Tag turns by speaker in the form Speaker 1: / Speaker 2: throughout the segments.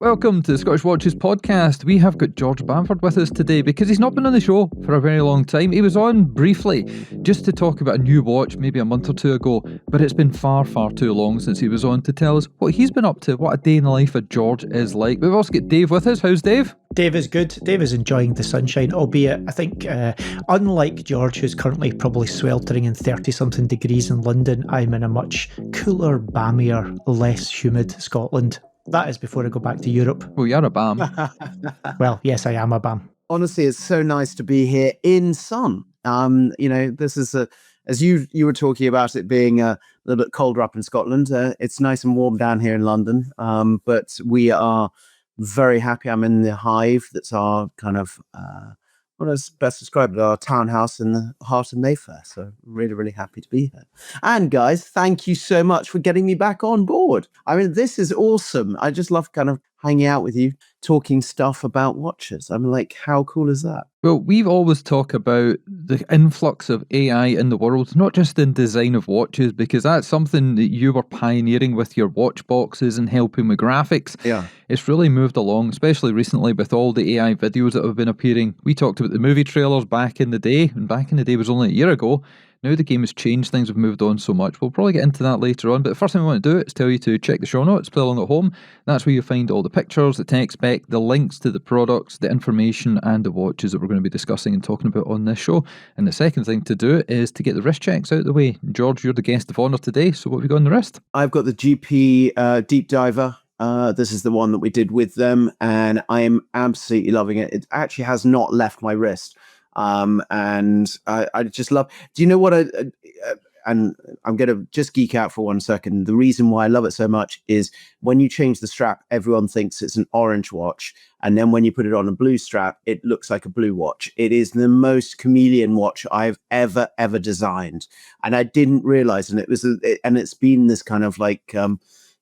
Speaker 1: Welcome to the Scottish Watches podcast. We have got George Bamford with us today because he's not been on the show for a very long time. He was on briefly just to talk about a new watch maybe a month or two ago, but it's been far, far too long since he was on to tell us what he's been up to, what a day in the life of George is like. We've also got Dave with us. How's Dave?
Speaker 2: Dave is good. Dave is enjoying the sunshine, albeit I think, unlike George, who's currently probably sweltering in 30-something degrees in London, I'm in a much cooler, balmier, less humid Scotland. That is before I go back to Europe.
Speaker 1: Well, you're a BAM.
Speaker 2: Well, yes, I am a BAM.
Speaker 3: Honestly, it's so nice to be here in sun. This is as you were talking about it being a little bit colder up in Scotland. It's nice and warm down here in London, but we are very happy. I'm in the Hive. That's our kind of what is best described, our townhouse in the heart of Mayfair. So really, really happy to be here. And guys, thank you so much for getting me back on board. I mean, this is awesome. I just love kind of hanging out with you, talking stuff about watches. I'm like, how cool is that?
Speaker 1: Well, we've always talked about the influx of AI in the world, not just in design of watches, because that's something that you were pioneering with your watch boxes and helping with graphics.
Speaker 3: Yeah.
Speaker 1: It's really moved along, especially recently with all the AI videos that have been appearing. We talked about the movie trailers back in the day, and back in the day was only a year ago. Now the game has changed, things have moved on so much. We'll probably get into that later on, but the first thing we want to do is tell you to check the show notes, play along at home. That's where you find all the pictures, the tech spec, the links to the products, the information and the watches that we're going to be discussing and talking about on this show. And the second thing to do is to get the wrist checks out of the way. George, you're the guest of honour today, so what have we got on the wrist?
Speaker 3: I've got the GP Deep Diver. This is the one that we did with them, and I am absolutely loving it. It actually has not left my wrist. And I just love, do you know what and I'm going to just geek out for 1 second. The reason why I love it so much is when you change the strap, everyone thinks it's an orange watch. And then when you put it on a blue strap, it looks like a blue watch. It is the most chameleon watch I've ever designed. And I didn't realize, and it's been this kind of like,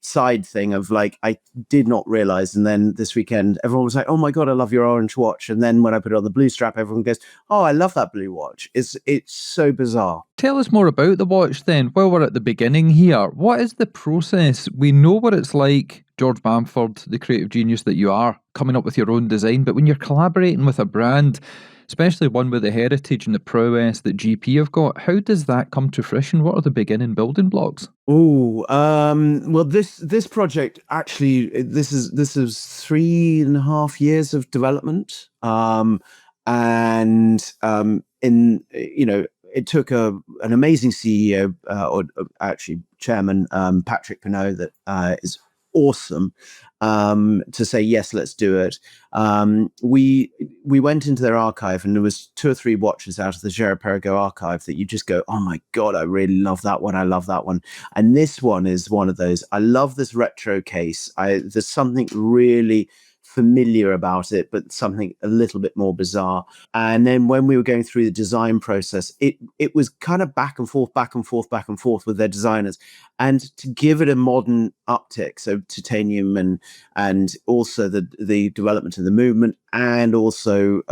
Speaker 3: side thing of like, I did not realize. And then this weekend, everyone was like, oh my God, I love your orange watch. And then when I put it on the blue strap, everyone goes, oh, I love that blue watch. It's so bizarre.
Speaker 1: Tell us more about the watch then. While we're at the beginning here, what is the process? We know what it's like, George Bamford, the creative genius that you are, coming up with your own design. But when you're collaborating with a brand, especially one with the heritage and the prowess that GP have got, how does that come to fruition? What are the beginning building blocks?
Speaker 3: Oh, well, this project actually, this is 3.5 years of development, it took an amazing CEO or actually chairman, Patrick Pinot, that is awesome, to say yes, let's do it. We went into their archive, and there was 2 or 3 watches out of the Girard-Perregaux archive that you just go, oh my God, I really love that one. I love that one. And this one is one of those. I love this retro case. There's something really familiar about it, but something a little bit more bizarre. And then when we were going through the design process, it was kind of back and forth with their designers, and to give it a modern uptick, so titanium and also the development of the movement, and also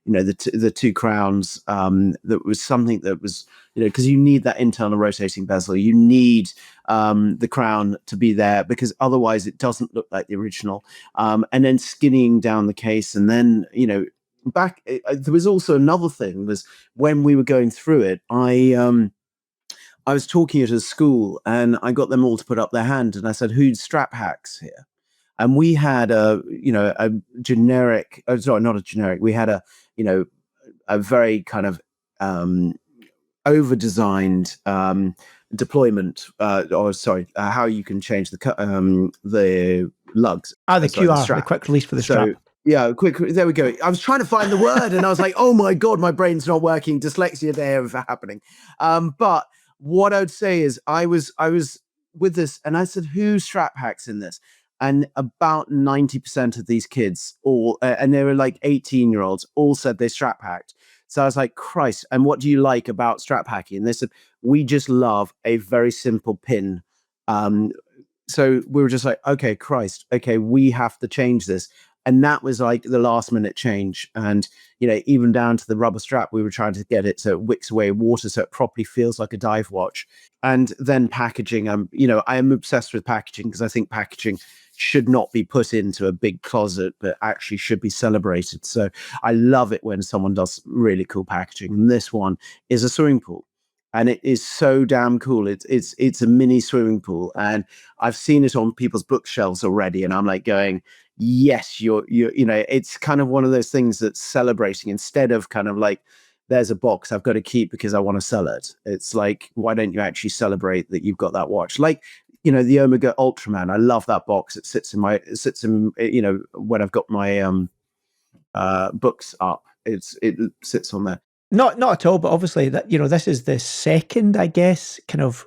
Speaker 3: the 2 crowns, that was something that was, because you need that internal rotating bezel, you need the crown to be there, because otherwise it doesn't look like the original. And then skinning down the case, and then there was also another thing, was when we were going through it, I was talking at a school, and I got them all to put up their hand, and I said, who's strap hacks here? And we had a generic, sorry, not a generic, we had a very kind of over-designed deployment, how you can change the lugs.
Speaker 2: The QR, the quick release for the strap.
Speaker 3: Yeah, there we go. I was trying to find the word, and I was like, oh my God, my brain's not working. Dyslexia day of happening. But what I would say is I was with this, and I said, who strap hacks in this? And about 90% of these kids, and they were like 18-year-olds, all said they strap hacked. So I was like, Christ, and what do you like about strap hacking? And they said, we just love a very simple pin. So we were just like, okay, Christ, okay, we have to change this. And that was like the last minute change. And, even down to the rubber strap, we were trying to get it so it wicks away water so it properly feels like a dive watch. And then packaging, I am obsessed with packaging because I think packaging should not be put into a big closet, but actually should be celebrated. So I love it when someone does really cool packaging. And this one is a swimming pool. And it is so damn cool. It's a mini swimming pool. And I've seen it on people's bookshelves already. And I'm like going, yes, it's kind of one of those things that's celebrating instead of kind of like, there's a box I've got to keep because I want to sell it. It's like, why don't you actually celebrate that you've got that watch? Like, the Omega Ultraman. I love that box. It sits in when I've got my books up. It sits on there.
Speaker 2: Not at all, but obviously that this is the second, I guess, kind of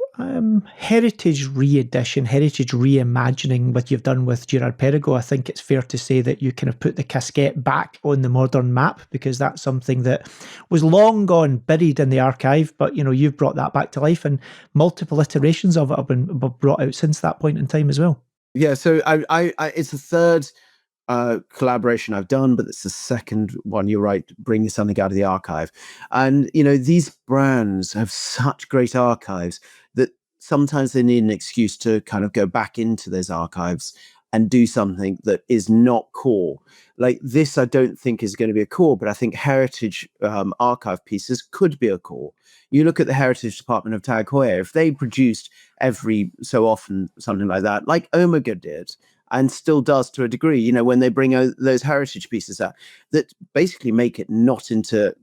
Speaker 2: heritage re-edition, heritage reimagining what you've done with Girard-Perregaux. I think it's fair to say that you kind of put the casquette back on the modern map because that's something that was long gone, buried in the archive. But you've brought that back to life, and multiple iterations of it have been brought out since that point in time as well.
Speaker 3: Yeah, so I it's the third collaboration I've done, but it's the second one. You're right, bringing something out of the archive. And these brands have such great archives that sometimes they need an excuse to kind of go back into those archives and do something that is not core. Like this, I don't think is going to be a core, but I think heritage archive pieces could be a core. You look at the heritage department of Tag Heuer, if they produced every so often something like that, like Omega did, and still does to a degree, when they bring those heritage pieces out that basically make it not into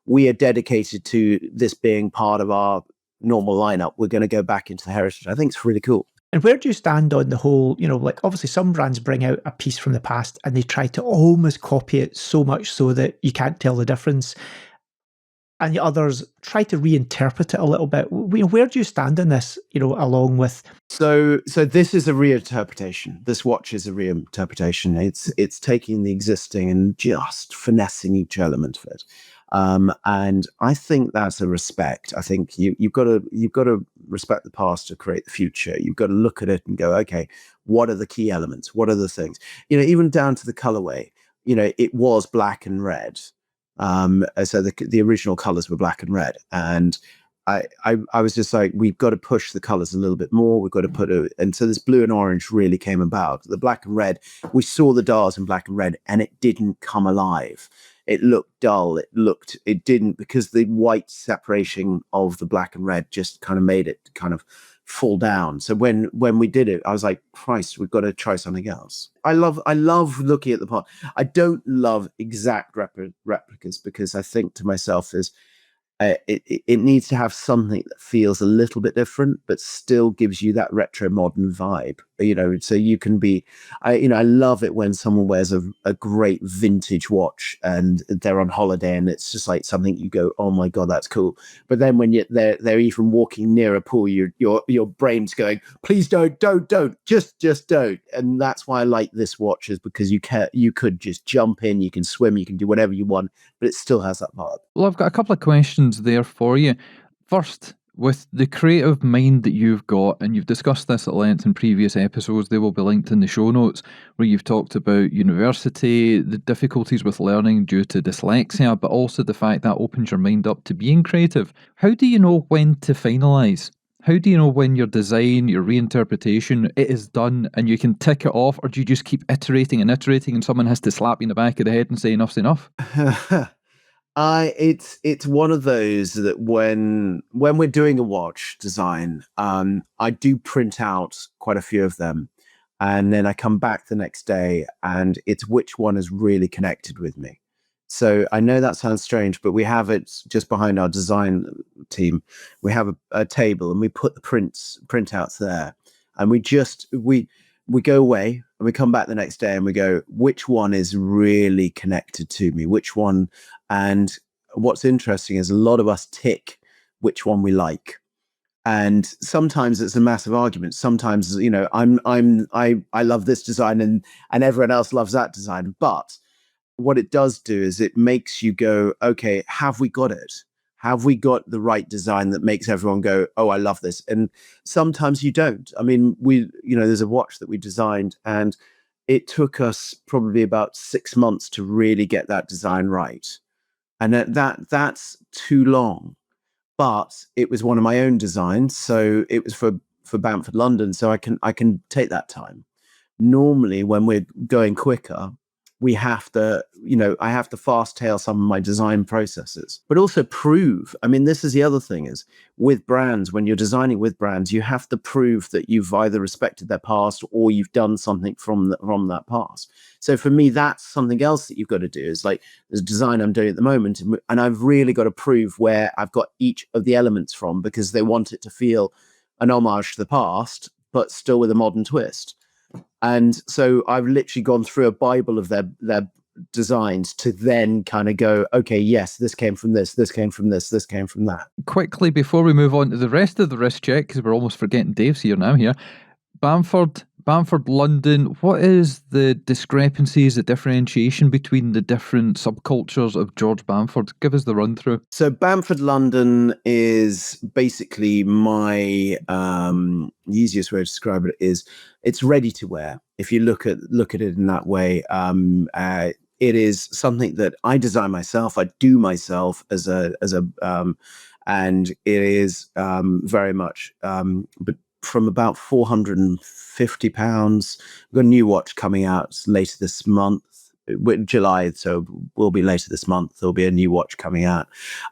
Speaker 3: we are dedicated to this being part of our normal lineup. We're going to go back into the heritage. I think it's really cool.
Speaker 2: And where do you stand on the whole, like obviously some brands bring out a piece from the past and they try to almost copy it so much so that you can't tell the difference. And the others try to reinterpret it a little bit. Where do you stand in this, along with...
Speaker 3: So this is a reinterpretation. This watch is a reinterpretation. It's taking the existing and just finessing each element of it. And I think that's a respect. I think you've got to respect the past to create the future. You've got to look at it and go, okay, what are the key elements? What are the things? Even down to the colorway. It was black and red. So the original colors were black and red, and I was just like, we've got to push the colors a little bit more. We've got to and so this blue and orange really came about. The black and red, we saw the dials in black and red, and it didn't come alive. It looked dull. It didn't, because the white separation of the black and red just kind of made it kind of fall down. So when we did it, I was like, Christ, we've got to try something else. I love looking at the part. I don't love exact replicas because I think to myself is it needs to have something that feels a little bit different, but still gives you that retro modern vibe. So you can be, I love it when someone wears a great vintage watch and they're on holiday and it's just like something you go, oh my God, that's cool. But then when they're even walking near a pool, your brain's going, please don't, just don't. And that's why I like this watch, is because you could just jump in, you can swim, you can do whatever you want, but it still has that part.
Speaker 1: Well, I've got a couple of questions there for you. First, with the creative mind that you've got, and you've discussed this at length in previous episodes, they will be linked in the show notes, where you've talked about university, the difficulties with learning due to dyslexia, but also the fact that opens your mind up to being creative. How do you know when to finalise? How do you know when your design, your reinterpretation, it is done and you can tick it off, or do you just keep iterating and someone has to slap you in the back of the head and say enough's enough?
Speaker 3: It's one of those that when we're doing a watch design, I do print out quite a few of them, and then I come back the next day and it's which one is really connected with me. So I know that sounds strange, but we have it just behind our design team. We have a table and we put the printouts there, and we go away and we come back the next day and we go, which one is really connected to me? Which one? And what's interesting is a lot of us tick which one we like. And sometimes it's a massive argument. Sometimes, I love this design and everyone else loves that design. But what it does do is it makes you go, okay, have we got it? Have we got the right design that makes everyone go, oh, I love this? And sometimes you don't. I mean, there's a watch that we designed, and it took us probably about 6 months to really get that design right. And that's too long. But it was one of my own designs, so it was for Bamford London, so I can take that time. Normally, when we're going quicker, we have to, I have to fast tail some of my design processes, but also prove. I mean, this is the other thing is with brands, when you're designing with brands, you have to prove that you've either respected their past or you've done something from that past. So for me, that's something else that you've got to do is like the design I'm doing at the moment. And I've really got to prove where I've got each of the elements from, because they want it to feel an homage to the past, but still with a modern twist. And so I've literally gone through a Bible of their designs to then kind of go, okay, yes, this came from this came from this came from that.
Speaker 1: Quickly, before we move on to the rest of the wrist check, because we're almost forgetting Dave's here now here, Bamford London, what is the discrepancies, the differentiation between the different subcultures of George Bamford? Give us the run through.
Speaker 3: So Bamford London is basically my the easiest way to describe it is it's ready to wear. If you look at it in that way, it is something that I design myself. I do myself as a and it is very much but from about £450. We've got a new watch coming out later this month, July, so will be later this month. There'll be a new watch coming out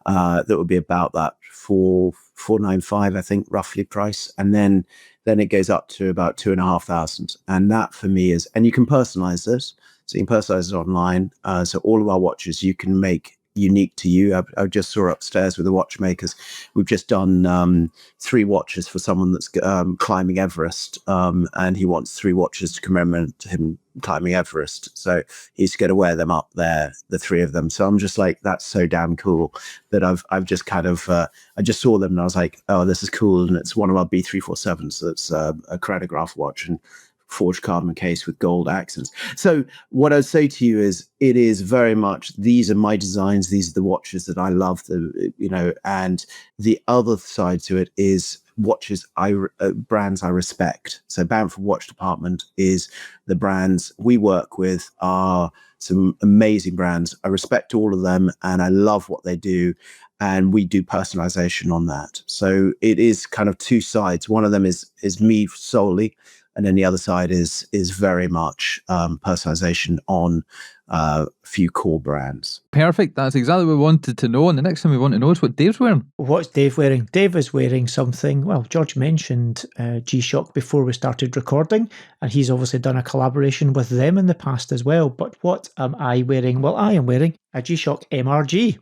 Speaker 3: that will be about that £495, I think, roughly price, and then it goes up to about £2,500, and that for me is, and you can personalize this, so you can personalize it online. So all of our watches you can make unique to you. I just saw upstairs with the watchmakers. We've just done 3 watches for someone that's climbing Everest, and he wants 3 watches to commemorate him climbing Everest. So he's going to wear them up there, the 3 of them. So I'm just like, that's so damn cool that I've just kind of I just saw them and I was like, oh, this is cool. And it's one of our B347s. So it's a chronograph watch and forged carbon case with gold accents. So what I'd say to you is, it is very much, these are my designs, these are the watches that I love, and the other side to it is watches brands I respect. So Bamford Watch Department is the brands we work with are some amazing brands. I respect all of them and I love what they do, and we do personalization on that. So it is kind of 2 sides. One of them is me solely, and then the other side is very much personalization on a few core brands.
Speaker 1: Perfect. That's exactly what we wanted to know. And the next thing we want to know is what Dave's wearing.
Speaker 2: What's Dave wearing? Dave is wearing something. Well, George mentioned G-Shock before we started recording, and he's obviously done a collaboration with them in the past as well. But what am I wearing? Well, I am wearing a G-Shock MRG.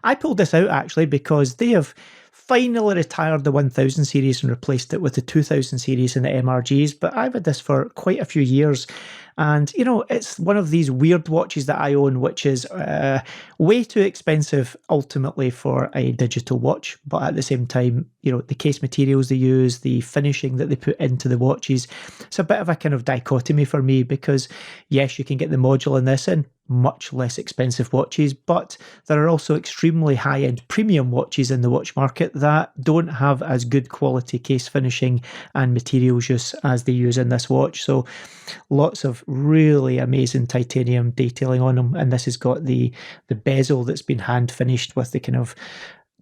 Speaker 2: I pulled this out actually because they have finally retired the 1000 series and replaced it with the 2000 series and the MRGs, but I've had this for quite a few years. And, it's one of these weird watches that I own, which is way too expensive ultimately for a digital watch. But at the same time, the case materials they use, the finishing that they put into the watches, it's a bit of a kind of dichotomy for me because, yes, you can get the module in this in much less expensive watches, but there are also extremely high-end premium watches in the watch market that don't have as good quality case finishing and materials use as they use in this watch. So lots of really amazing titanium detailing on them, and this has got the bezel that's been hand finished with the kind of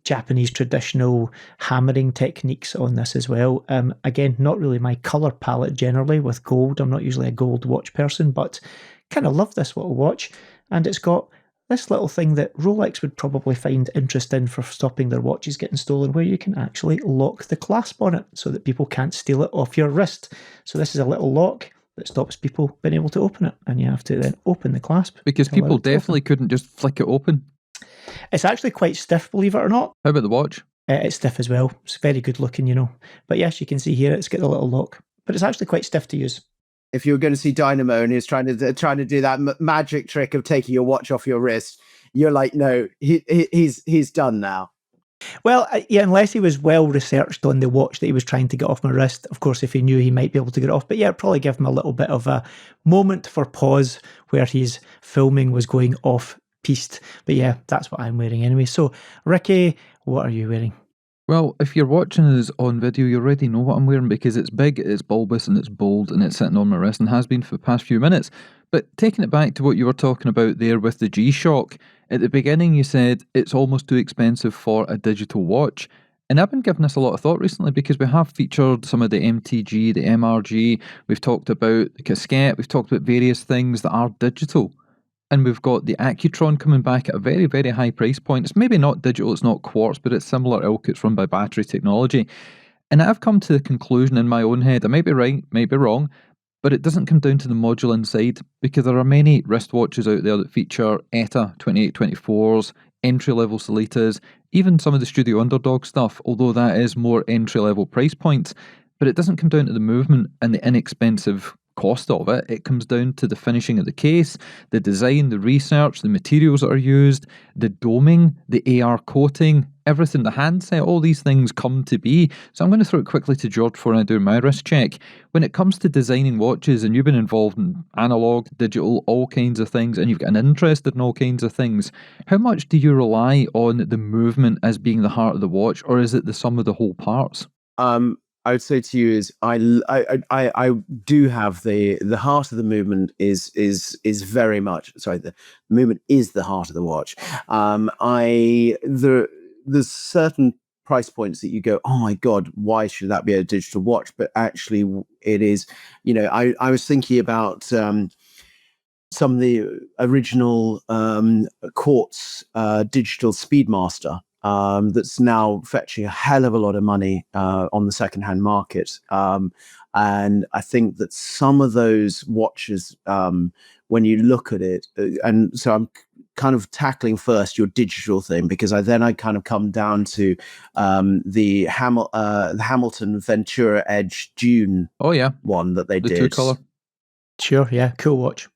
Speaker 2: Japanese traditional hammering techniques on this as well. Again, not really my color palette generally with gold. I'm not usually a gold watch person, but kind of love this little watch. And it's got this little thing that Rolex would probably find interesting for stopping their watches getting stolen, where you can actually lock the clasp on it so that people can't steal it off your wrist. So this is a little lock that stops people being able to open it, and you have to then open the clasp.
Speaker 1: Because people definitely couldn't just flick it open.
Speaker 2: It's actually quite stiff, believe it or not.
Speaker 1: How about the watch?
Speaker 2: It's stiff as well. It's very good looking, But yes, you can see here it's got the little lock, but it's actually quite stiff to use.
Speaker 3: If you were going to see Dynamo and he was trying to do that magic trick of taking your watch off your wrist, you're like, no, he's done now.
Speaker 2: Well, yeah, unless he was well researched on the watch that he was trying to get off my wrist. Of course, if he knew he might be able to get it off. But yeah, probably give him a little bit of a moment for pause where his filming was going off piste. But yeah, that's what I'm wearing anyway. So, Ricky, what are you wearing?
Speaker 1: Well, if you're watching us on video, you already know what I'm wearing because it's big, it's bulbous, and it's bold, and it's sitting on my wrist and has been for the past few minutes. But taking it back to what you were talking about there with the G-Shock, at the beginning you said it's almost too expensive for a digital watch. And I've been giving this a lot of thought recently because we have featured some of the MTG, the MRG, we've talked about the Casquette, we've talked about various things that are digital. And we've got the Accutron coming back at a very, very high price point. It's maybe not digital, it's not quartz, but it's similar ilk. It's run by battery technology. And I've come to the conclusion in my own head, I might be right, might be wrong, but it doesn't come down to the module inside because there are many wristwatches out there that feature ETA 2824s, entry level Solitas, even some of the Studio Underdog stuff, although that is more entry level price points. But it doesn't come down to the movement and the inexpensive cost of it. It comes down to the finishing of the case, the design, the research, the materials that are used, the doming, the AR coating, everything, the handset, all these things come to be. So I'm going to throw it quickly to George before I do my wrist check. When it comes to designing watches, and you've been involved in analog, digital, all kinds of things, and you've got an interest in all kinds of things, how much do you rely on the movement as being the heart of the watch, or is it the sum of the whole parts?
Speaker 3: I would say to you is I do have the heart of the movement is very much sorry, the movement is the heart of the watch. There's certain price points that you go, oh my god, why should that be a digital watch? But actually it is. I was thinking about some of the original quartz digital Speedmaster that's now fetching a hell of a lot of money on the secondhand market. And I think that some of those watches, when you look at it, and so I'm kind of tackling first your digital thing because I kind of come down to the Hamilton Ventura Edge Dune
Speaker 1: Oh yeah,
Speaker 3: one that they
Speaker 1: the
Speaker 3: did.
Speaker 1: two colour.
Speaker 2: Sure, yeah, cool watch.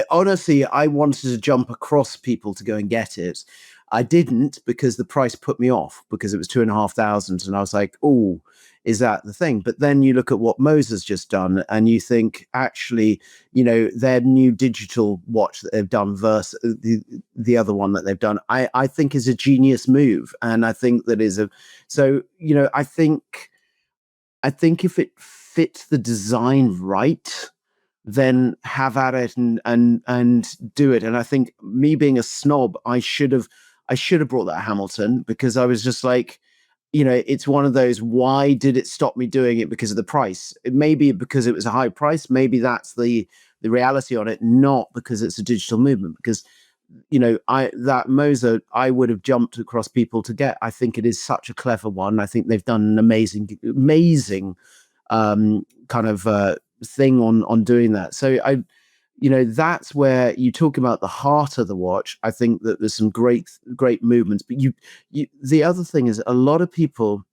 Speaker 3: Honestly, I wanted to jump across people to go and get it. I didn't because the price put me off because it was 2,500, and I was like, "Oh, is that the thing?" But then you look at what Moser's just done, and you think, actually, their new digital watch that they've done versus the other one that they've done, I think is a genius move, and I think that is a so I think if it fits the design right, then have at it and do it. And I think me being a snob, I should have brought that Hamilton because I was just like, it's one of those, why did it stop me doing it? Because of the price. It may be because it was a high price. Maybe that's the reality on it, not because it's a digital movement. Because that Moser, I would have jumped across people to get. I think it is such a clever one. I think they've done an amazing kind of thing on doing that. So that's where you talk about the heart of the watch. I think that there's some great movements, but you the other thing is a lot of people,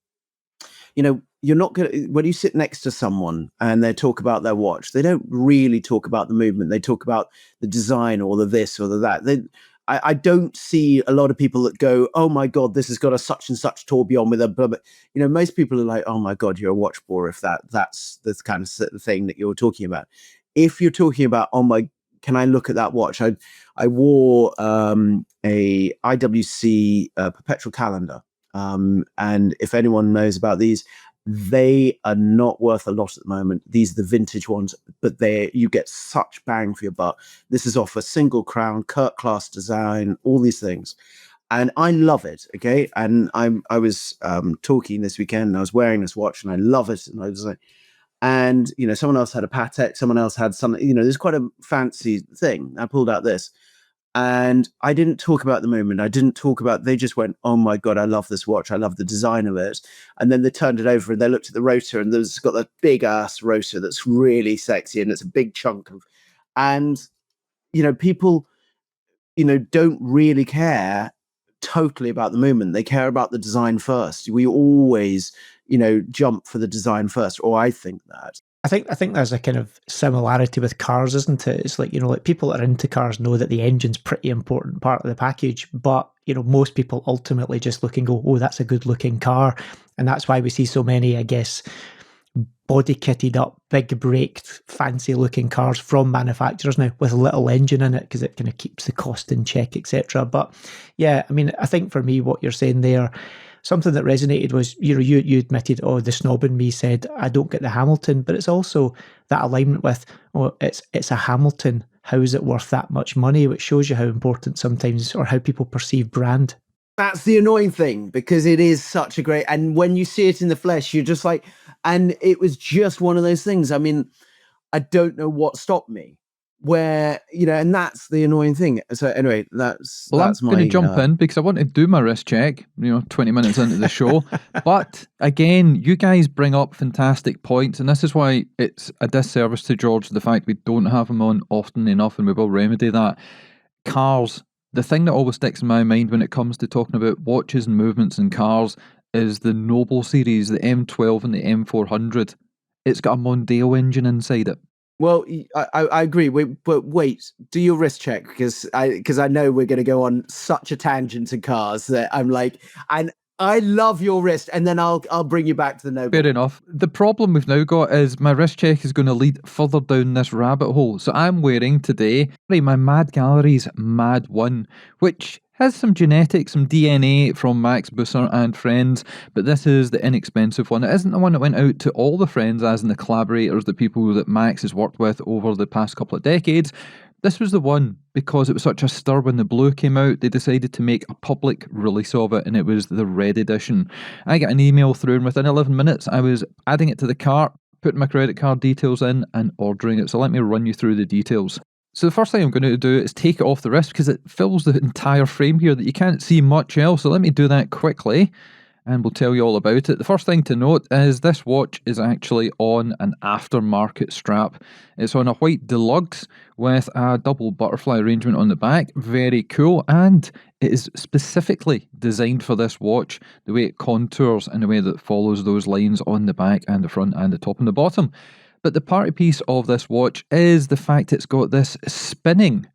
Speaker 3: you're not going to, when you sit next to someone and they talk about their watch, they don't really talk about the movement. They talk about the design or the this or the that. I don't see a lot of people that go, oh my God, this has got a such and such tourbillon with a blah, blah. Most people are like, oh my God, you're a watch bore if that's the kind of thing that you're talking about. If you're talking about, oh my, can I look at that watch? I wore a IWC perpetual calendar. And if anyone knows about these, they are not worth a lot at the moment. These are the vintage ones, but you get such bang for your buck. This is off a single crown, Kirk class design, all these things. And I love it. Okay. And I was talking this weekend and I was wearing this watch and I love it. And I was like, and someone else had a Patek, someone else had something, there's quite a fancy thing. I pulled out this. And I didn't talk about the movement. They just went, oh my God, I love this watch. I love the design of it. And then they turned it over and they looked at the rotor and there's got that big ass rotor that's really sexy and it's a big chunk of, and, people, don't really care totally about the movement. They care about the design first. We always, jump for the design first, or I think that.
Speaker 2: I think there's a kind of similarity with cars, isn't it? It's like, like people that are into cars know that the engine's pretty important part of the package, but most people ultimately just look and go, oh, that's a good looking car. And that's why we see so many, I guess, body kitted up, big braked, fancy looking cars from manufacturers now with a little engine in it because it kind of keeps the cost in check, etc. But yeah, I mean, I think for me, what you're saying there, something that resonated was, you admitted, oh, the snob in me said, I don't get the Hamilton, but it's also that alignment with, oh, it's a Hamilton. How is it worth that much money? Which shows you how important sometimes, or how people perceive brand.
Speaker 3: That's the annoying thing, because it is such a great, and when you see it in the flesh, you're just like, and it was just one of those things. I mean, I don't know what stopped me, where, and that's the annoying thing. So anyway, that's
Speaker 1: I'm
Speaker 3: my,
Speaker 1: going to jump in because I want to do my wrist check, 20 minutes into the show. But again, you guys bring up fantastic points, and this is why it's a disservice to George, the fact we don't have him on often enough, and we will remedy that. Cars. The thing that always sticks in my mind when it comes to talking about watches and movements in cars is the Noble series, the M12 and the M400. It's got a Mondeo engine inside it.
Speaker 3: Well, I agree. But wait, do your wrist check, because I know we're going to go on such a tangent to cars that I'm like, and I love your wrist, and then I'll bring you back to the Noble.
Speaker 1: Fair enough. The problem we've now got is my wrist check is going to lead further down this rabbit hole. So I'm wearing today my Mad Gallery's Mad 1, which has some genetics, some DNA from Max Busser and friends, but this is the inexpensive one. It isn't the one that went out to all the friends, as in the collaborators, the people that Max has worked with over the past couple of decades. This was the one, because it was such a stir when the blue came out, they decided to make a public release of it, and it was the red edition. I got an email through, and within 11 minutes, I was adding it to the cart, putting my credit card details in, and ordering it. So let me run you through the details. So the first thing I'm going to do is take it off the wrist, because it fills the entire frame here that you can't see much else. So let me do that quickly, and we'll tell you all about it. The first thing to note is this watch is actually on an aftermarket strap. It's on a white deluxe with a double butterfly arrangement on the back. Very cool, and it is specifically designed for this watch, the way it contours and the way that it follows those lines on the back and the front and the top and the bottom. But the party piece of this watch is the fact it's got this spinning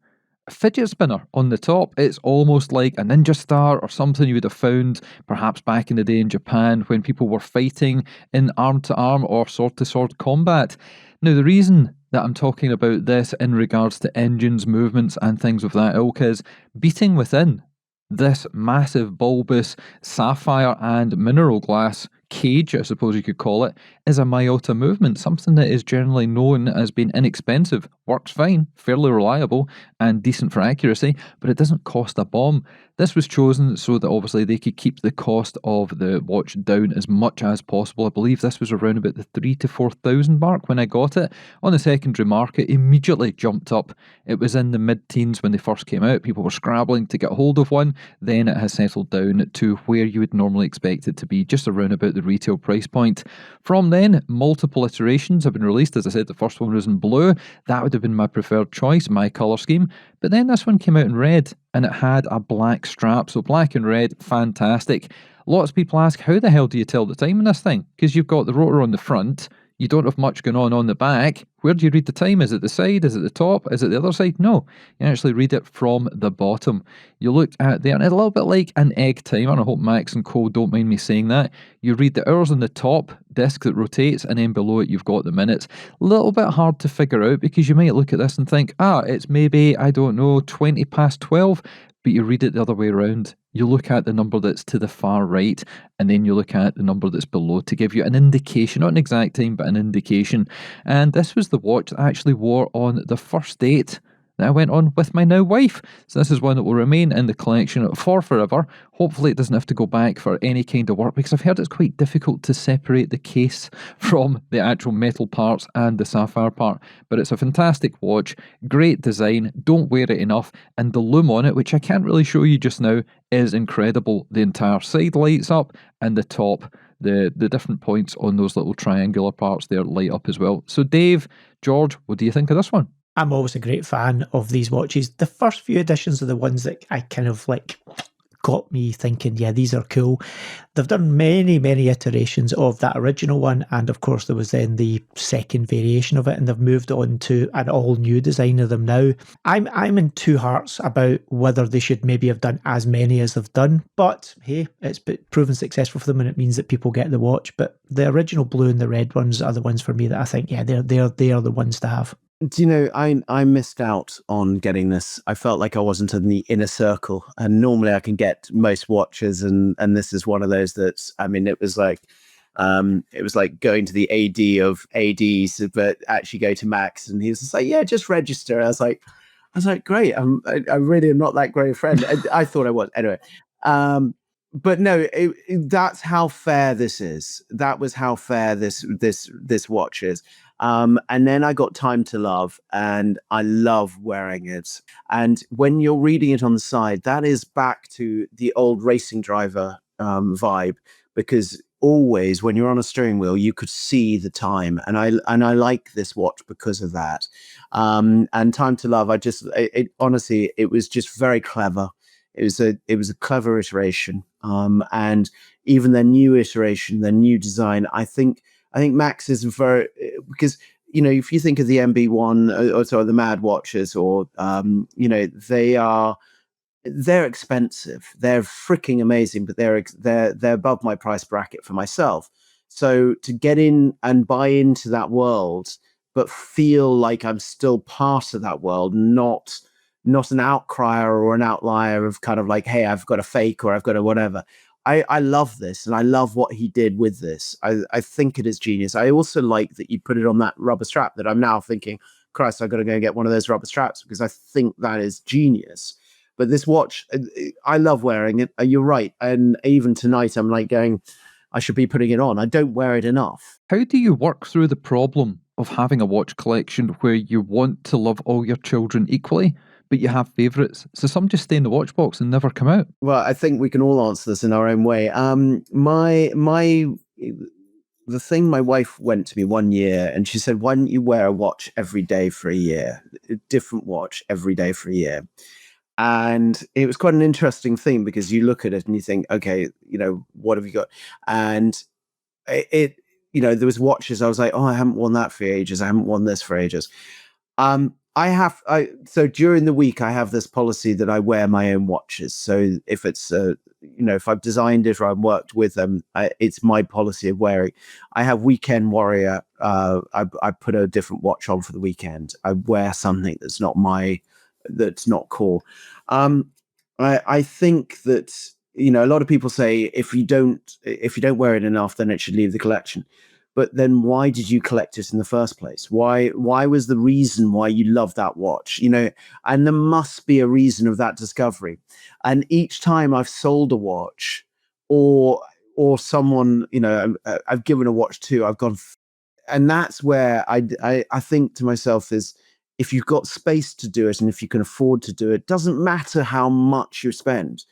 Speaker 1: fidget spinner on the top. It's almost like a ninja star or something you would have found perhaps back in the day in Japan when people were fighting in arm-to-arm or sword-to-sword combat. Now, the reason that I'm talking about this in regards to engines, movements and things of that ilk is beating within this massive bulbous sapphire and mineral glass cage, I suppose you could call it, is a Miyota movement, something that is generally known as being inexpensive, works fine, fairly reliable, and decent for accuracy, but it doesn't cost a bomb. This was chosen so that obviously they could keep the cost of the watch down as much as possible. I believe this was around about the 3,000 to 4,000 mark when I got it. On the secondary market, immediately jumped up. It was in the mid-teens when they first came out. People were scrabbling to get hold of one. Then it has settled down to where you would normally expect it to be, just around about the retail price point. From then, multiple iterations have been released. As I said, the first one was in blue. That would have been my preferred choice, my colour scheme. But then this one came out in red, and it had a black strap. So black and red, fantastic. Lots of people ask, how the hell do you tell the time in this thing? Because you've got the rotor on the front, you don't have much going on the back. Where do you read the time? Is it the side? Is it the top? Is it the other side? No, you actually read it from the bottom. You look at there, and it's a little bit like an egg timer, and I hope Max and Co don't mind me saying that. You read the hours on the top disc that rotates, and then below it you've got the minutes. A little bit hard to figure out, because you might look at this and think, it's maybe, 20 past 12, but you read it the other way around. You look at the number that's to the far right, and then you look at the number that's below to give you an indication, not an exact time, but an indication. And this was the watch that I actually wore on the first date that I went on with my now wife. So this is one that will remain in the collection for forever. Hopefully it doesn't have to go back for any kind of work, because I've heard it's quite difficult to separate the case from the actual metal parts and the sapphire part. But it's a fantastic watch, great design, don't wear it enough, and the lume on it, which I can't really show you just now, is incredible. The entire side lights up, and the top, the different points on those little triangular parts there light up as well. So Dave, George, what do you think of this one?
Speaker 2: I'm always a great fan of these watches. The first few editions are the ones that I kind of got me thinking, yeah, these are cool. They've done many, many iterations of that original one, and of course there was then the second variation of it, and they've moved on to an all-new design of them now. I'm in two hearts about whether they should maybe have done as many as they've done, but hey, it's proven successful for them, and it means that people get the watch. But the original blue and the red ones are the ones for me that I think, yeah, they're the ones to have.
Speaker 3: Do you know, I missed out on getting this. I felt like I wasn't in the inner circle, and normally I can get most watches, and this is one of those that's. I mean, it was like going to the AD of ADs, but actually go to Max, and he was just like, "Yeah, just register." I was like, "Great, I really am not that great a friend." I thought I was anyway. But no, that's how fair this is. That was how fair this watch is. And then I got Time to Love, and I love wearing it. And when you're reading it on the side, that is back to the old racing driver vibe, because always when you're on a steering wheel, you could see the time, and I like this watch because of that. And Time to Love, honestly, it was just very clever. It was a clever iteration, and even their new iteration, their new design. I think Max is very, because if you think of the MB1, or sorry, the Mad watches, or they're expensive. They're freaking amazing, but they're above my price bracket for myself. So to get in and buy into that world, but feel like I'm still part of that world, not an outcrier or an outlier of kind of like, hey, I've got a fake or I've got a whatever. I love this, and I love what he did with this. I think it is genius. I also like that you put it on that rubber strap, that I'm now thinking, Christ, I've got to go get one of those rubber straps, because I think that is genius. But this watch, I love wearing it. You're right. And even tonight, I'm like going, I should be putting it on. I don't wear it enough.
Speaker 1: How do you work through the problem of having a watch collection where you want to love all your children equally, but you have favourites? So some just stay in the watch box and never come out.
Speaker 3: Well, I think we can all answer this in our own way. The thing, my wife went to me one year and she said, why don't you wear a watch every day for a year? A different watch every day for a year. And it was quite an interesting thing, because you look at it and you think, okay, what have you got? And there was watches. I was like, oh, I haven't worn that for ages. I haven't worn this for ages. So during the week, I have this policy that I wear my own watches. So if it's, if I've designed it or I've worked with them, it's my policy of wearing. I have Weekend Warrior. I put a different watch on for the weekend. I wear something that's not core. I think that, a lot of people say if you don't wear it enough, then it should leave the collection. But then why did you collect it in the first place? Why was the reason why you love that watch? And there must be a reason of that discovery. And each time I've sold a watch, or someone, I've given a watch to, I've gone, and that's where I think to myself is, if you've got space to do it and if you can afford to do it, doesn't matter how much you spend.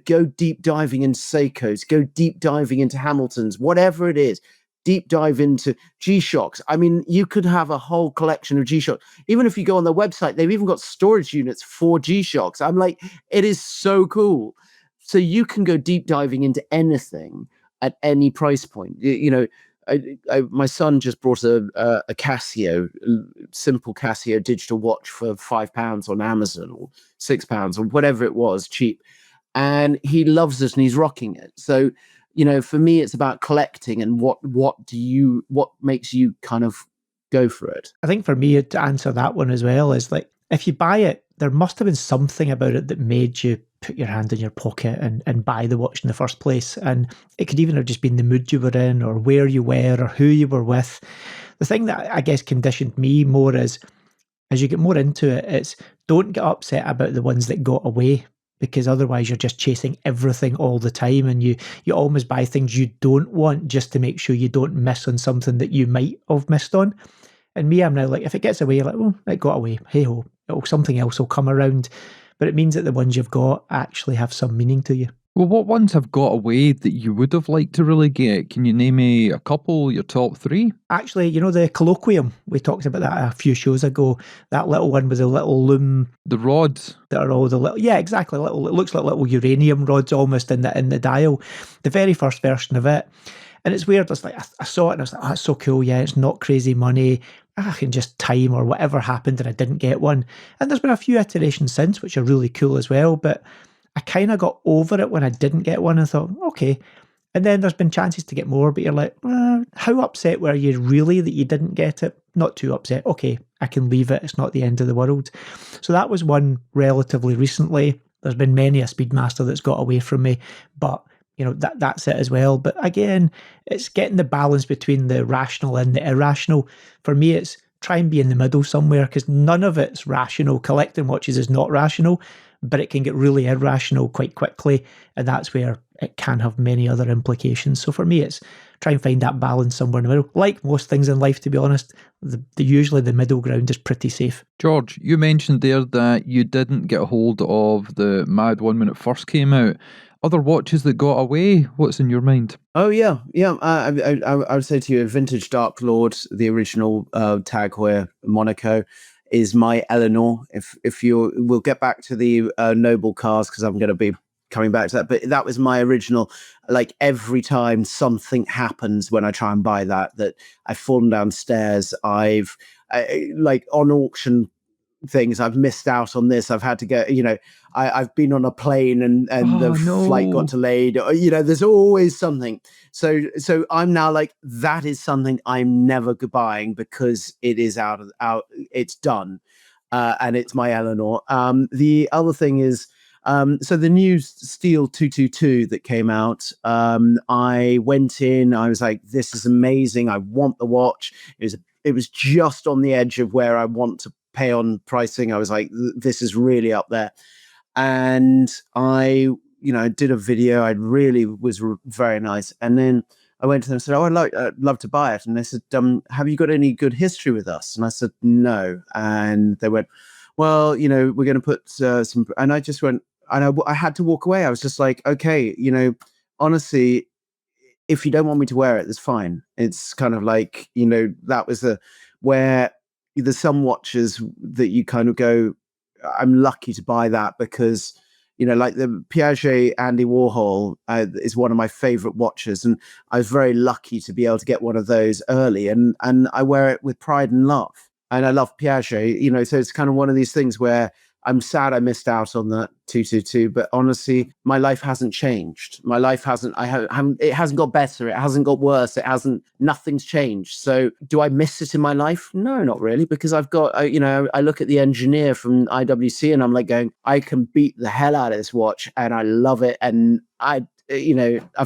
Speaker 3: Go deep diving into Seikos, go deep diving into Hamiltons, whatever it is. Deep dive into G-Shocks. I mean, you could have a whole collection of G-Shocks. Even if you go on their website, they've even got storage units for G-Shocks. I'm like, it is so cool. So you can go deep diving into anything at any price point. My son just brought a Casio, simple Casio digital watch for £5 on Amazon, or £6 or whatever it was, cheap. And he loves it and he's rocking it. So, for me, it's about collecting, and what makes you kind of go for it.
Speaker 2: I think for me, to answer that one as well, is like, if you buy it, there must have been something about it that made you put your hand in your pocket and buy the watch in the first place. And it could even have just been the mood you were in, or where you were, or who you were with. The thing that I guess conditioned me more is, as you get more into it, it's don't get upset about the ones that got away, because otherwise you're just chasing everything all the time, and you almost buy things you don't want just to make sure you don't miss on something that you might have missed on. And me, I'm now like, if it gets away, like, well, it got away, hey ho, something else will come around. But it means that the ones you've got actually have some meaning to you.
Speaker 1: Well, what ones have got away that you would have liked to really get? Can you name me a couple, your top three?
Speaker 2: Actually, the colloquium, we talked about that a few shows ago, that little one with the little loom.
Speaker 1: The rods.
Speaker 2: That are all the little, yeah, exactly. It looks like little uranium rods almost in the dial. The very first version of it. And it's weird, it's like, I saw it and I was like, oh, that's so cool, yeah, it's not crazy money. I can just time or whatever happened and I didn't get one. And there's been a few iterations since, which are really cool as well, but I kind of got over it when I didn't get one and thought, okay. And then there's been chances to get more, but you're like, how upset were you really that you didn't get it? Not too upset. Okay, I can leave it. It's not the end of the world. So that was one relatively recently. There's been many a Speedmaster that's got away from me, but that's it as well. But again, it's getting the balance between the rational and the irrational. For me, it's try and be in the middle somewhere, because none of it's rational. Collecting watches is not rational, but it can get really irrational quite quickly, and that's where it can have many other implications. So for me, it's try and find that balance somewhere in the middle. Like most things in life, to be honest, usually the middle ground is pretty safe.
Speaker 1: George, you mentioned there that you didn't get a hold of the Mad one when it first came out. Other watches that got away, what's in your mind?
Speaker 3: Oh yeah. I would say to you, Vintage Dark Lord, the original Tag Heuer Monaco, is my Eleanor. We'll get back to the Noble cars, because I'm going to be coming back to that. But that was my original. Like, every time something happens when I try and buy that I've fallen downstairs, like on auction things, I've missed out on this. I've had to go, I've been on a plane and flight got delayed. There's always something. So I'm now like, that is something I'm never buying, because it is out, it's done. And it's my Eleanor. The other thing is, so the new Steel 222 that came out, I went in, I was like, this is amazing. I want the watch. It was just on the edge of where I want to pay on pricing. I was like, this is really up there. And I did a video. I really was very nice. And then I went to them and said, I'd love to buy it. And they said, have you got any good history with us? And I said, no. And they went, well, we're going to put some, and I just went, and I had to walk away. I was just like, okay, honestly, if you don't want me to wear it, that's fine. It's kind of like, that was where there's some watches that you kind of go, I'm lucky to buy that, because, like the Piaget Andy Warhol is one of my favorite watches. And I was very lucky to be able to get one of those early, and I wear it with pride and love. And I love Piaget, so it's kind of one of these things where I'm sad I missed out on that 222, but honestly, my life hasn't changed. My life hasn't, it hasn't got better. It hasn't got worse. Nothing's changed. So do I miss it in my life? No, not really, because I've got, I look at the engineer from IWC and I'm like going, I can beat the hell out of this watch and I love it. And I've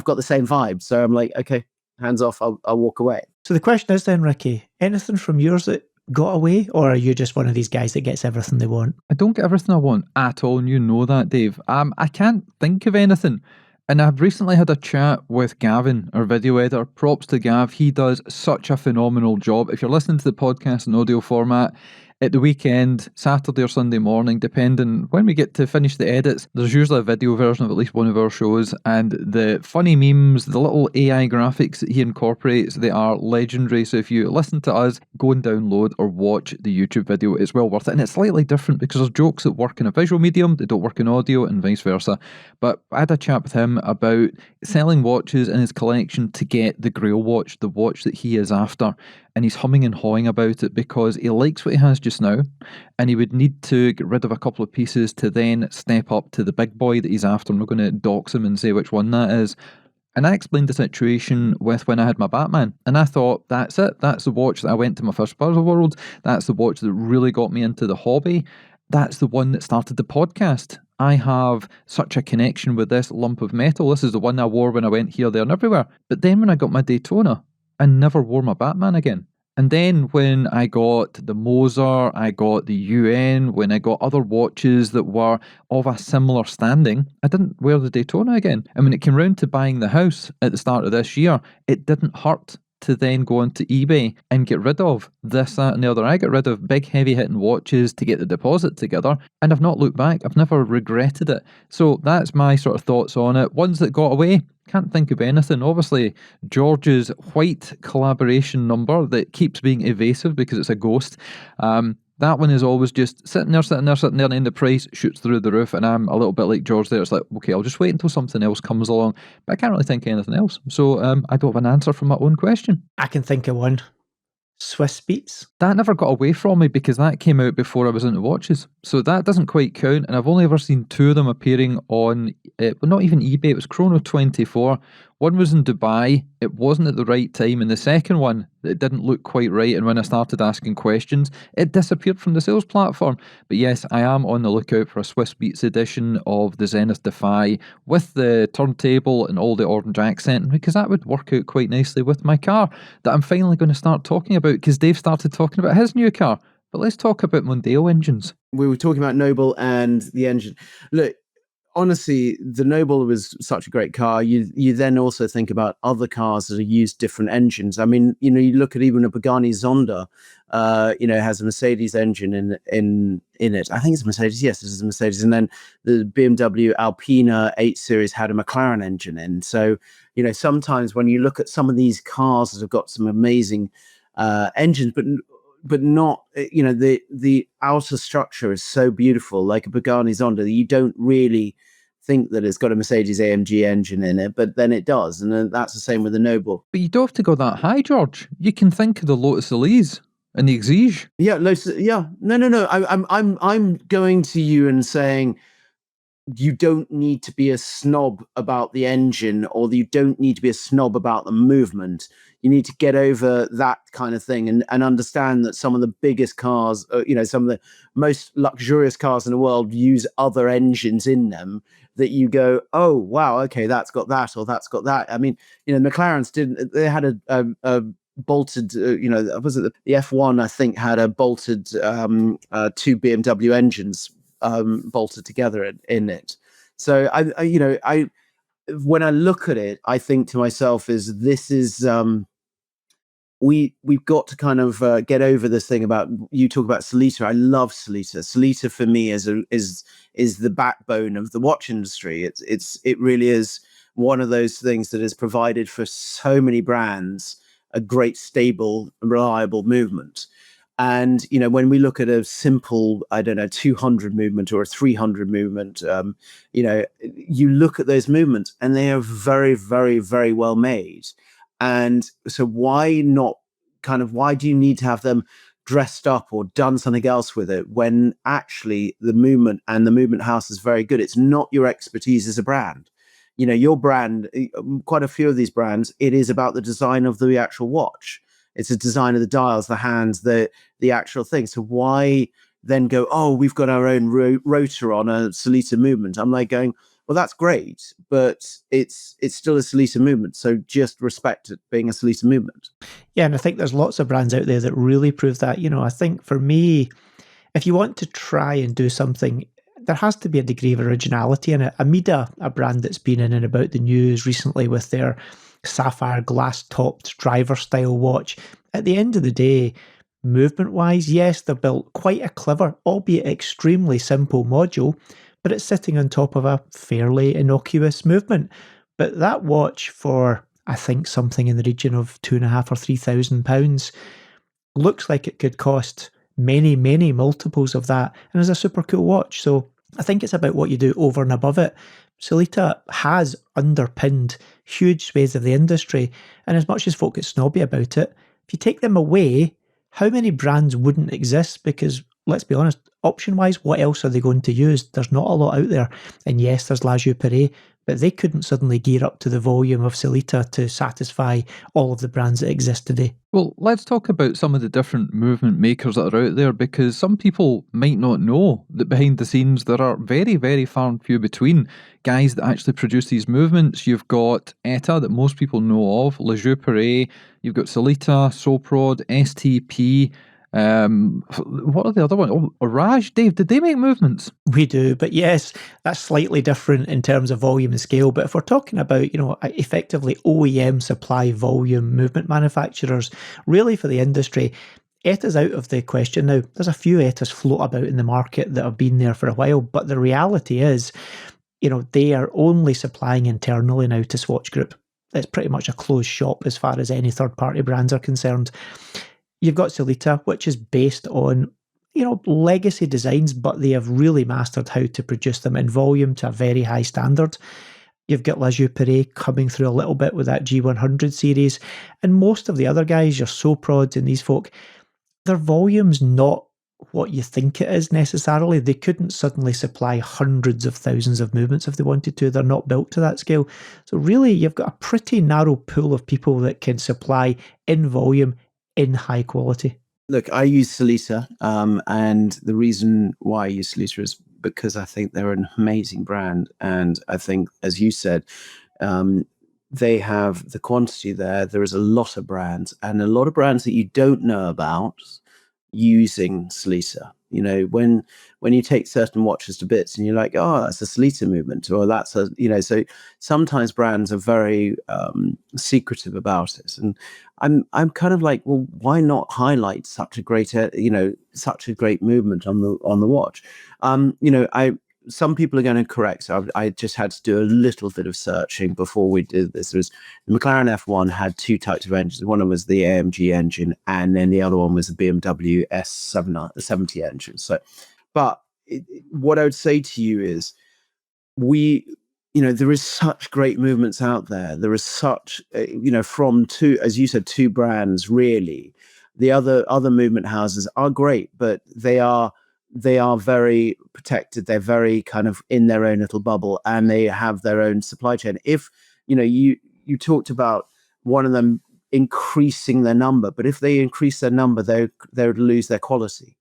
Speaker 3: got the same vibe. So I'm like, okay, hands off, I'll walk away.
Speaker 2: So the question is then, Ricky, anything from yours that got away, or are you just one of these guys that gets everything they want?
Speaker 1: I don't get everything I want at all, and you know that, Dave. I can't think of anything. And I've recently had a chat with Gavin, our video editor. Props to Gav. He does such a phenomenal job. If you're listening to the podcast in audio format, at the weekend, Saturday or Sunday morning, depending when we get to finish the edits, there's usually a video version of at least one of our shows, and the funny memes, the little AI graphics that he incorporates, they are legendary. So if you listen to us, go and download or watch the YouTube video. It's well worth it. And it's slightly different because there's jokes that work in a visual medium, they don't work in audio, and vice versa. But I had a chat with him about selling watches in his collection to get the Grail watch, the watch that he is after. And he's humming and hawing about it because he likes what he has just now, and he would need to get rid of a couple of pieces to then step up to the big boy that he's after. I'm not going to dox him and say which one that is. And I explained the situation with when I had my Batman, and I thought, that's it. That's the watch that I went to my first puzzle world. That's the watch that really got me into the hobby. That's the one that started the podcast. I have such a connection with this lump of metal. This is the one I wore when I went here, there, and everywhere. But then when I got my Daytona, I never wore my Batman again. And then when I got the Moser, I got the UN, when I got other watches that were of a similar standing, I didn't wear the Daytona again. And when it came round to buying the house at the start of this year, it didn't hurt to then go onto eBay and get rid of this, that and the other. I got rid of big heavy hitting watches to get the deposit together, and I've not looked back. I've never regretted it. So that's my sort of thoughts on it. Ones that got away, can't think of anything. Obviously, George's white collaboration number that keeps being evasive because it's a ghost. That one is always just sitting there, and then the price shoots through the roof, and I'm a little bit like George there. It's like, okay, I'll just wait until something else comes along, but I can't really think of anything else. So I don't have an answer for my own question.
Speaker 2: I can think of one. Swiss Beats.
Speaker 1: That never got away from me because that came out before I was into watches. So that doesn't quite count, and I've only ever seen two of them appearing on, well, not even eBay, it was Chrono24, One was in Dubai, it wasn't at the right time, and the second one, it didn't look quite right, and when I started asking questions, it disappeared from the sales platform. But yes, I am on the lookout for a Swiss Beats edition of the Zenith Defy with the turntable and all the orange accent, because that would work out quite nicely with my car that I'm finally going to start talking about, because Dave started talking about his new car. But let's talk about Mondeo engines.
Speaker 3: We were talking about Noble and the engine. Look, honestly, the Noble was such a great car. You then also think about other cars that have used different engines. I mean, you look at even a Pagani Zonda, has a Mercedes engine in it. I think it's Mercedes. Yes, this is a Mercedes. And then the BMW Alpina 8 Series had a McLaren engine in. So, sometimes when you look at some of these cars that have got some amazing engines, but not, the outer structure is so beautiful, like a Pagani Zonda, that you don't really think that it's got a Mercedes AMG engine in it, but then it does, and then that's the same with the Noble.
Speaker 1: But you don't have to go that high, George. You can think of the Lotus Elise and the Exige.
Speaker 3: Yeah, no. I'm going to you and saying, you don't need to be a snob about the engine, or you don't need to be a snob about the movement. You need to get over that kind of thing and understand that some of the biggest cars, some of the most luxurious cars in the world use other engines in them, that you go, oh, wow, okay, that's got that, or that's got that. I mean, McLaren's they had a bolted, was it the F1, I think, had a bolted two BMW engines bolted together in it. So I when I look at it, I think to myself, we've got to kind of get over this thing about, you talk about Sellita. I love Sellita. Sellita for me is the backbone of the watch industry. It really is one of those things that has provided for so many brands a great, stable, reliable movement. And, when we look at a simple, 200 movement or a 300 movement, you look at those movements and they are very, very, very well made. And so why do you need to have them dressed up or done something else with it, when actually the movement and the movement house is very good? It's not your expertise as a brand. Your brand, quite a few of these brands, it is about the design of the actual watch. It's a design of the dials, the hands, the actual thing. So why then go, oh, we've got our own rotor on a Sellita movement? I'm like going, well, that's great, but it's still a Sellita movement. So just respect it being a Sellita movement.
Speaker 2: Yeah, and I think there's lots of brands out there that really prove that. I think for me, if you want to try and do something, there has to be a degree of originality in it. Amida, a brand that's been in and about the news recently with their sapphire glass-topped driver-style watch, at the end of the day, movement-wise, yes, they're built quite a clever, albeit extremely simple module, but it's sitting on top of a fairly innocuous movement. But that watch, for I think something in the region of £2,500 or £3,000, looks like it could cost many, many multiples of that, and is a super cool watch. So I think it's about what you do over and above it. Sellita has underpinned huge swathes of the industry, and as much as folk get snobby about it, if you take them away, how many brands wouldn't exist? Because let's be honest, option-wise, what else are they going to use? There's not a lot out there. And yes, there's La Joux-Perret, but they couldn't suddenly gear up to the volume of Sellita to satisfy all of the brands that exist today.
Speaker 1: Well, let's talk about some of the different movement makers that are out there, because some people might not know that behind the scenes there are very, very far and few between guys that actually produce these movements. You've got ETA, that most people know of, La Joux-Perret, you've got Sellita, Soprod, STP. What are the other one? Oh, Raj, Dave, did they make movements?
Speaker 2: We do, but yes, that's slightly different in terms of volume and scale. But if we're talking about, effectively OEM supply volume movement manufacturers, really for the industry, ETA's out of the question now. There's a few ETAs float about in the market that have been there for a while, but the reality is, they are only supplying internally now to Swatch Group. It's pretty much a closed shop as far as any third-party brands are concerned. You've got Sellita, which is based on, legacy designs, but they have really mastered how to produce them in volume to a very high standard. You've got La Joux-Perret coming through a little bit with that G100 series. And most of the other guys, your Soprods and these folk, their volume's not what you think it is necessarily. They couldn't suddenly supply hundreds of thousands of movements if they wanted to. They're not built to that scale. So really, you've got a pretty narrow pool of people that can supply in volume, in high quality.
Speaker 3: Look, I use Salita, and the reason why I use Salita is because I think they're an amazing brand. And I think, as you said, they have the quantity there. There is a lot of brands, and a lot of brands that you don't know about using Salita. You know, when you take certain watches to bits and you're like, oh, that's a Salita movement, or that's a, you know, so sometimes brands are very secretive about it. And I'm kind of like, well, why not highlight such a great, such a great movement on the watch? Some people are going to correct. So I just had to do a little bit of searching before we did this. The McLaren F1 had two types of engines. One was the AMG engine, and then the other one was the BMW S70 engine. So, but what I would say to you is, there is such great movements out there. There is such, from two, as you said, two brands, really. The other movement houses are great, but they are very protected. They're very kind of in their own little bubble, and they have their own supply chain. If, you talked about one of them increasing their number, but if they increase their number, they would lose their quality.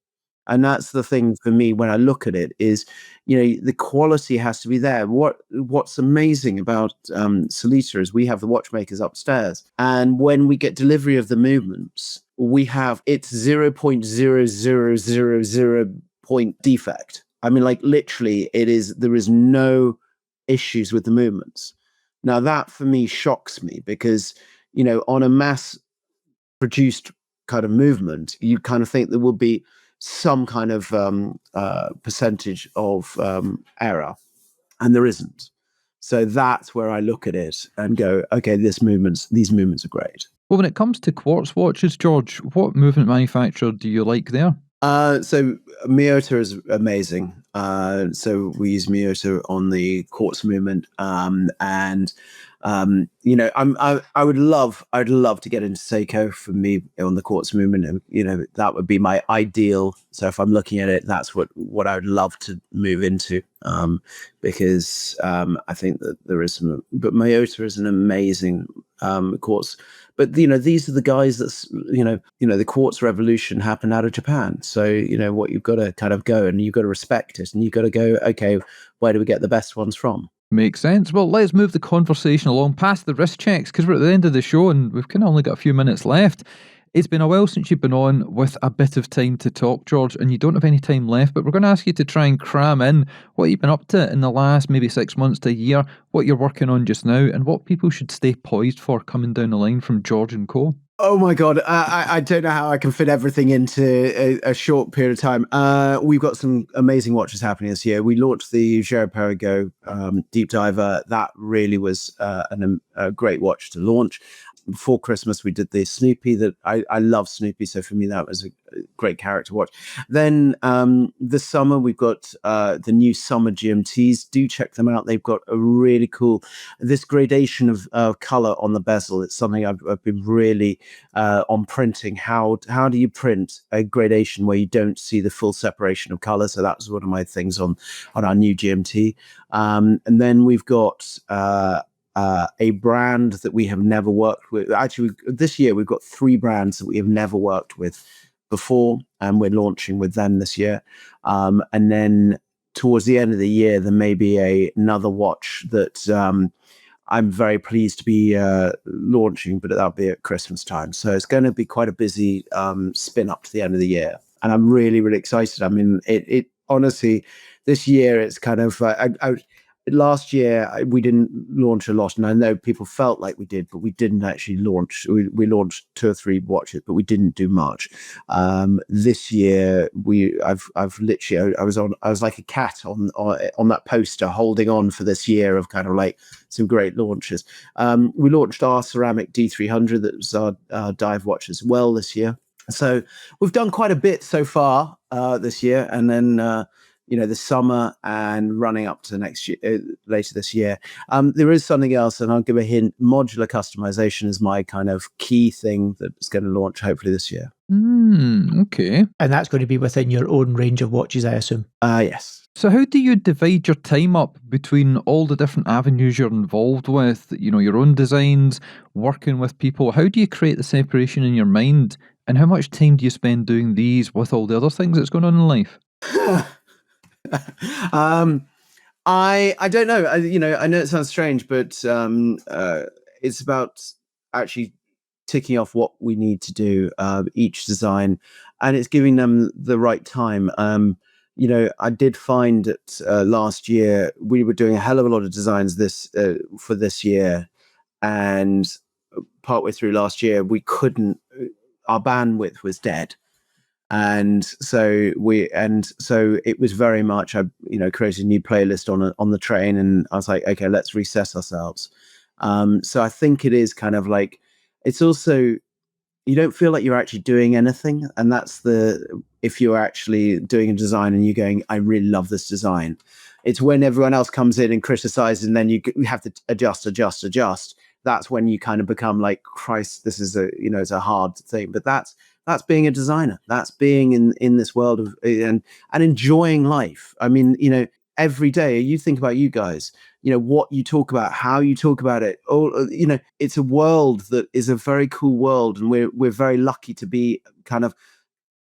Speaker 3: And that's the thing for me when I look at it is, the quality has to be there. What's amazing about Salita is we have the watchmakers upstairs, and when we get delivery of the movements, we have it's 0.0000 point defect. I mean, like literally, there is no issues with the movements. Now that for me shocks me because on a mass produced kind of movement, you kind of think there will be some kind of percentage of error, and there isn't. So that's where I look at it and go, okay, these movements are great.
Speaker 1: Well, when it comes to quartz watches, George, what movement manufacturer do you like there?
Speaker 3: So Miyota is amazing. So we use Miyota on the quartz movement, and I would love to get into Seiko for me on the quartz movement, and that would be my ideal. So if I'm looking at it, that's what I would love to move into, because I think that there is some. But Miyota is an amazing quartz. But these are the guys that's the quartz revolution happened out of Japan. So what you've got to kind of go and you've got to respect it, and you've got to go, okay, where do we get the best ones from?
Speaker 1: Makes sense. Well, let's move the conversation along past the wrist checks because we're at the end of the show and we've kind of only got a few minutes left. It's been a while since you've been on with a bit of time to talk, George, and you don't have any time left, but we're going to ask you to try and cram in what you've been up to in the last maybe 6 months to a year, what you're working on just now, and what people should stay poised for coming down the line from George & Co.
Speaker 3: Oh my God, I don't know how I can fit everything into a short period of time. We've got some amazing watches happening this year. We launched the Girard-Perregaux Deep Diver. That really was a great watch to launch. Before Christmas, we did the Snoopy that I love Snoopy. So for me, that was a great character watch. Then this summer, we've got the new summer GMTs. Do check them out. They've got a really cool, this gradation of color on the bezel. It's something I've been really on printing. How do you print a gradation where you don't see the full separation of color? So that was one of my things on our new GMT. And then we've got a brand that we have never worked with. Actually, this year we've got 3 brands that we have never worked with before, and we're launching with them this year. And then towards the end of the year, there may be another watch that I'm very pleased to be launching, but that'll be at Christmas time. So it's going to be quite a busy spin up to the end of the year, and I'm really, really excited. I mean, it honestly, this year it's kind of last year we didn't launch a lot, and I know people felt like we did, but we didn't actually launch. We launched 2 or 3 watches, but we didn't do much. This year I've literally I was like a cat on that poster holding on for this year of kind of like some great launches. We launched our ceramic D300, that was our dive watch as well this year. So we've done quite a bit so far this year, and then the summer and running up to next year, later this year. There is something else, and I'll give a hint. Modular customization is my kind of key thing that's going to launch hopefully this year.
Speaker 1: Okay.
Speaker 2: And that's going to be within your own range of watches, I assume.
Speaker 3: Yes.
Speaker 1: So how do you divide your time up between all the different avenues you're involved with, your own designs, working with people? How do you create the separation in your mind? And how much time do you spend doing these with all the other things that's going on in life?
Speaker 3: I don't know. I know it sounds strange, but it's about actually ticking off what we need to do, each design, and it's giving them the right time. I did find that last year we were doing a hell of a lot of designs for this year, and partway through last year we couldn't. Our bandwidth was dead. And so it was very much, I created a new playlist on the train, and I was like, okay, let's reset ourselves. So I think it is kind of like, it's also, you don't feel like you're actually doing anything. And that's if you're actually doing a design and you're going, I really love this design. It's when everyone else comes in and criticizes, and then you have to adjust. That's when you kind of become like, Christ, this is it's a hard thing. But that's being a designer. That's being in this world of and enjoying life. I mean, every day you think about you guys, what you talk about, how you talk about it. It's a world that is a very cool world, and we're very lucky to be kind of,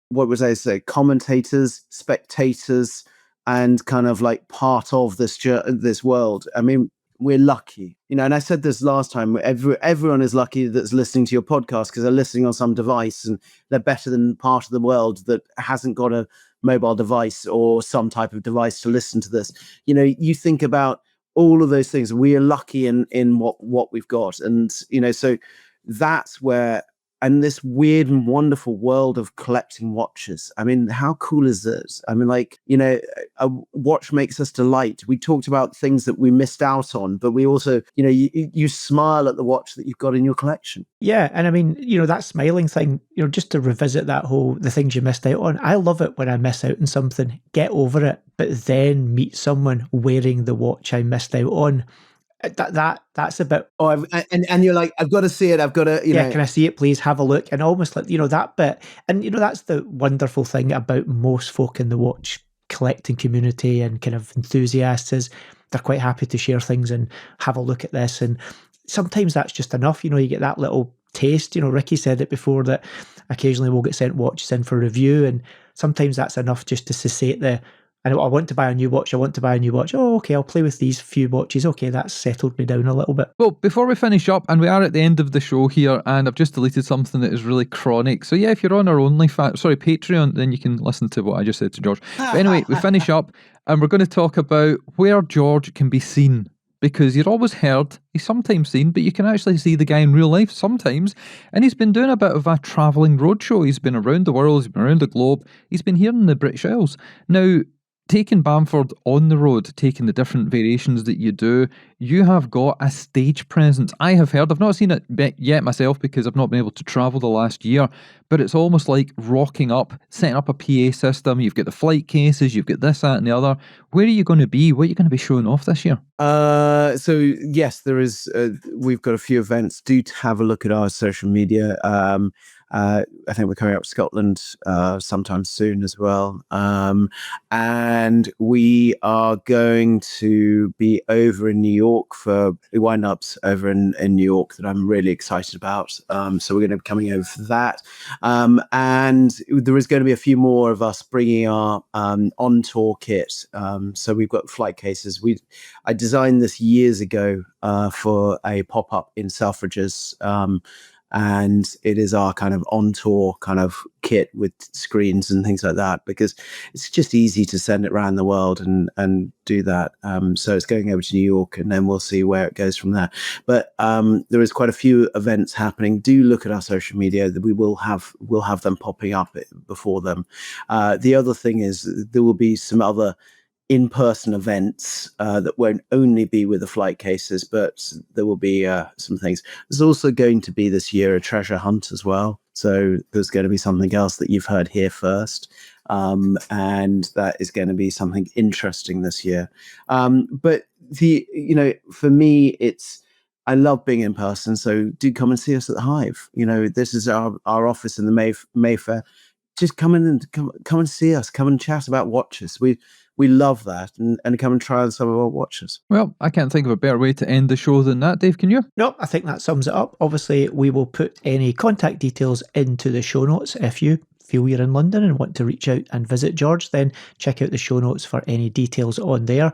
Speaker 3: what would I say, commentators, spectators, and kind of like part of this world. I mean, we're lucky, and I said this last time, everyone is lucky that's listening to your podcast, because they're listening on some device, and they're better than part of the world that hasn't got a mobile device or some type of device to listen to this. You think about all of those things. We are lucky in what we've got. And, so that's where, and this weird and wonderful world of collecting watches. I mean, how cool is this? I mean, a watch makes us delight. We talked about things that we missed out on, but we also, you smile at the watch that you've got in your collection.
Speaker 2: Yeah. And I mean, that smiling thing, just to revisit the things you missed out on. I love it when I miss out on something, get over it, but then meet someone wearing the watch I missed out on. That's a bit.
Speaker 3: Oh, and you're like, I've got to see it. I've got to,
Speaker 2: can I see it, please? Have a look. And almost like, that bit. And, that's the wonderful thing about most folk in the watch collecting community and kind of enthusiasts, is they're quite happy to share things and have a look at this. And sometimes that's just enough. You get that little taste. Ricky said it before, that occasionally we'll get sent watches in for review. And sometimes that's enough just to satiate I want to buy a new watch. Oh, okay, I'll play with these few watches. Okay, that's settled me down a little bit.
Speaker 1: Well, before we finish up, and we are at the end of the show here, and I've just deleted something that is really chronic. So yeah, if you're on our Patreon, then you can listen to what I just said to George. But anyway, we finish up, and we're going to talk about where George can be seen. Because you're always heard, he's sometimes seen, but you can actually see the guy in real life sometimes. And he's been doing a bit of a travelling roadshow. He's been around the world, he's been around the globe, he's been here in the British Isles. Now, taking Bamford on the road, taking the different variations that you do, you have got a stage presence. I have heard, I've not seen it yet myself because I've not been able to travel the last year, but it's almost like rocking up, setting up a PA system. You've got the flight cases, you've got this, that, and the other. Where are you going to be? What are you going to be showing off this year?
Speaker 3: So yes, there is. We've got a few events. Do have a look at our social media. I think we're coming up to Scotland sometime soon as well. And we are going to be over in New York for wind-ups over in New York that I'm really excited about. So we're going to be coming over for that. And there is going to be a few more of us bringing our on-tour kit. So we've got flight cases. I designed this years ago for a pop-up in Selfridges. And it is our kind of on-tour kind of kit with screens and things like that, because it's just easy to send it around the world and do that. So it's going over to New York, and then we'll see where it goes from there. But there is quite a few events happening. Do look at our social media. We'll have them popping up before them. The other thing is there will be some other in-person events that won't only be with the flight cases, but there will be some things. There's also going to be this year a treasure hunt as well. So there's going to be something else that you've heard here first. and that is going to be something interesting this year. But for me, I love being in person, so do come and see us at the Hive. This is our office in the Mayfair. Just come in and come and see us. Come and chat about watches. We love that, and come and try on some of our watches.
Speaker 1: Well, I can't think of a better way to end the show than that, Dave, can you?
Speaker 2: No, I think that sums it up. Obviously, we will put any contact details into the show notes. If you feel you're in London and want to reach out and visit George, then check out the show notes for any details on there.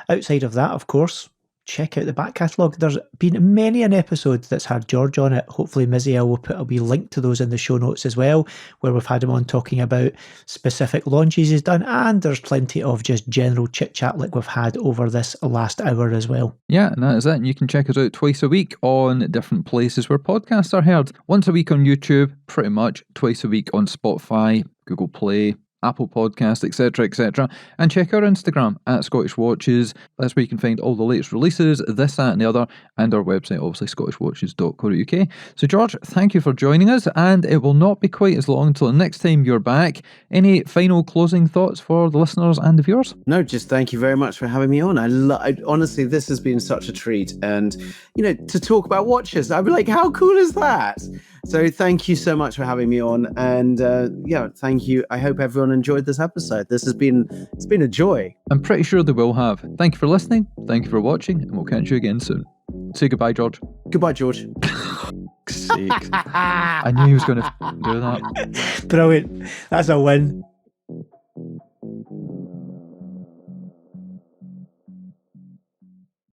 Speaker 2: Outside of that, of course, check out the back catalogue. There's been many an episode that's had George on it. Hopefully Mizzy will put a wee link to those in the show notes as well, where we've had him on talking about specific launches he's done, and there's plenty of just general chit chat like we've had over this last hour as well.
Speaker 1: Yeah, and that is it. And you can check us out twice a week on different places where podcasts are heard. Once a week on YouTube, pretty much twice a week on Spotify, Google Play, Apple Podcasts, etc. And check our Instagram at Scottish Watches. That's where you can find all the latest releases, this, that and the other, and our website, obviously, scottishwatches.co.uk. So George, thank you for joining us, and it will not be quite as long until the next time you're back. Any final closing thoughts for the listeners and the viewers?
Speaker 3: No, just thank you very much for having me on. Honestly, this has been such a treat, and to talk about watches, I'd be like, how cool is that? So thank you so much for having me on, and thank you. I hope everyone enjoyed this episode. It's been a joy.
Speaker 1: I'm pretty sure they will have. Thank you for listening, thank you for watching, and we'll catch you again soon. Say goodbye, George.
Speaker 3: Goodbye, George.
Speaker 1: Sakes. I knew he was going to do that.
Speaker 2: Brilliant. That's a win.